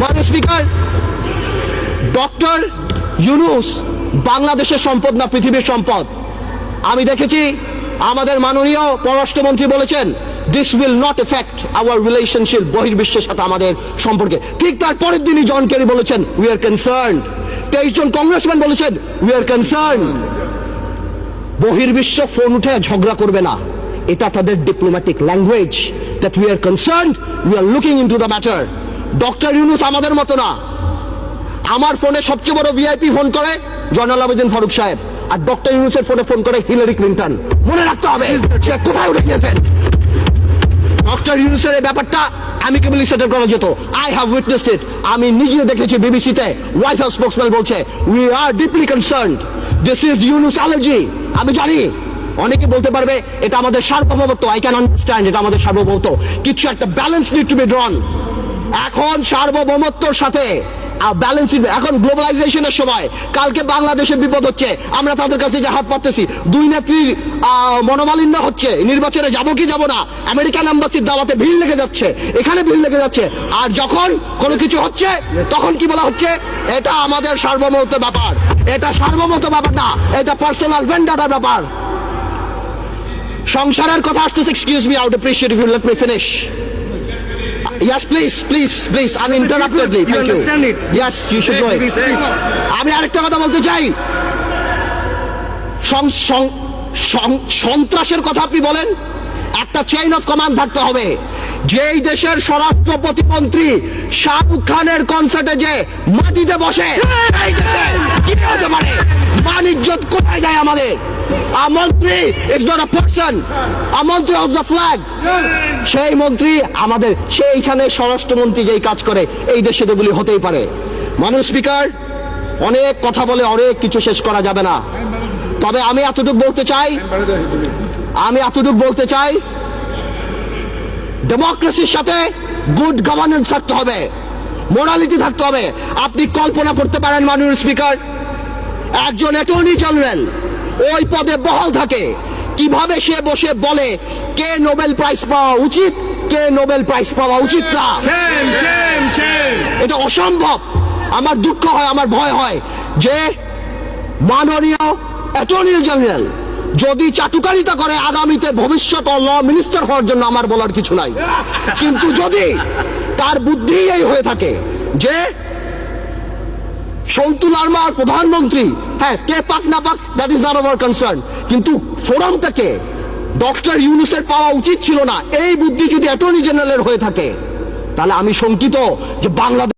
মাননীয় speaker, doctor Yunus বাংলাদেশের সম্পদ না পৃথিবীর সম্পদ। আমি দেখেছি আমাদের মাননীয় পররাষ্ট্রমন্ত্রী বলেছেন this will not affect our relationship, বহির্বিশ্বের সাথে আমাদের সম্পর্কে। ঠিক তার পরের দিনই জন কেরি বলেছেন উই আর কনসার্নড। 23 জন কংগ্রেসম্যান বলেছেন উই আর কনসার্নড। বহির্বিশ্ব ফোন উঠে ঝগড়া করবে না, এটা তাদের diplomatic language, that we are concerned, we are looking into the matter. Doctor Yunus আমাদের মতো না। আমার ফোনে সবচেয়ে বড় ভিআইপি ফোন করে জয়নাল আবেদিন ফারুক সাহেব, আর ডক্টর ইউনূসের ফোনে ফোন করে হিলারি ক্লিন্টন। মনে রাখতে হবে সে কোথায় উঠে গিয়েছেন। ডক্টর ইউনূসের এই ব্যাপারটা অ্যামিকেবলি সেটেল করা যেত। আই হ্যাভ উইটনেসড ইট। আমি নিজেও দেখেছি বিবিসিতে হোয়াইট হাউস স্পোকসম্যান বলছে we are deeply concerned, this is Yunus allergy. আমি জানি অনেকে বলতে পারবে এটা আমাদের সার্বভৌমত্ব, আই ক্যান আন্ডারস্ট্যান্ড, এটা আমাদের সার্বভৌমত্ব, কিছু একটা ব্যালেন্স নিড টু বি ড্রন। এখন সার্বভৌমত্বর সাথে ব্যালেন্স, এখন গ্লোবালাইজেশনের সময় কালকে বাংলাদেশের বিপদ হচ্ছে, আমরা তাদের কাছে যে হাত পাততেছি। দুই নেত্রীর মনোমালিন্য হচ্ছে, নির্বাচনে যাবো কি যাবো না, আমেরিকান এম্বাসির দাওয়াতে ভিড় লেগে যাচ্ছে, এখানে ভিড় লেগে যাচ্ছে। আর যখন কোনো কিছু হচ্ছে তখন কি বলা হচ্ছে এটা আমাদের সার্বভৌমত্ব ব্যাপার। এটা সার্বভৌমত্ব ব্যাপার না, এটা পার্সোনাল ভেন্ডাটার ব্যাপার। সংসারের কথা আসতেছে, excuse me, I would appreciate if you let me finish. Yes, please, uninterruptedly. Thank you. Understand it? Yes, you should go ahead. আমি আরেকটা কথা বলতে চাই। সন্ত্রাসের কথা আপনি বলেন, একটা চেইন অফ কমান্ড থাকতে হবে। যেই দেশের স্বরাষ্ট্র প্রতিমন্ত্রী শাহরুখ খানের কনসার্টে যে মাটিতে বসে, এই দেশে কি হতে পারে? মান ইজ্জত কোথায় যায় আমাদের? A মন্ত্রী is not a person, a মন্ত্রী of the flag। সেই মন্ত্রী আমাদের, সেইখানে স্বরাষ্ট্রমন্ত্রী যেই কাজ করে, এই দেশে এগুলি হতেই পারে। মাননীয় স্পিকার, অনেক কথা বলে অনেক কিছু শেষ করা যাবে না, তবে আমি এতটুকু বলতে চাই ডেমোক্রেসির সাথে গুড গভর্নেন্স থাকতে হবে, মোরালিটি থাকতে হবে। আপনি কল্পনা করতে পারেন মাননীয় স্পিকার, একজন অ্যাটর্নি জেনারেল ওই পদে বহাল থাকে, কিভাবে সে বসে বলে কে নোবেল প্রাইজ পাওয়া উচিত, কে নোবেল প্রাইজ পাওয়া উচিত না। এটা অসম্ভব। আমার দুঃখ হয়, আমার ভয় হয় যে মাননীয় অ্যাটর্নি জেনারেল যদি চাটুকারিতা করে আগামীতে ভবিষ্যৎ ল মিনিস্টার হওয়ার জন্য আমার বলার কিছু নাই, কিন্তু যদি তার বুদ্ধি এই হয়ে থাকে যে সৌতুল আরমার প্রধানমন্ত্রী, হ্যাঁ কে পাক না পাক that is not our concern, কিন্তু ফোরামটাকে ডক্টর ইউনূসের পাওয়া উচিত ছিল না, এই বুদ্ধি যদি অ্যাটর্নি জেনারেলের হয়ে থাকে, তাহলে আমি শঙ্কিত যে বাংলাদেশ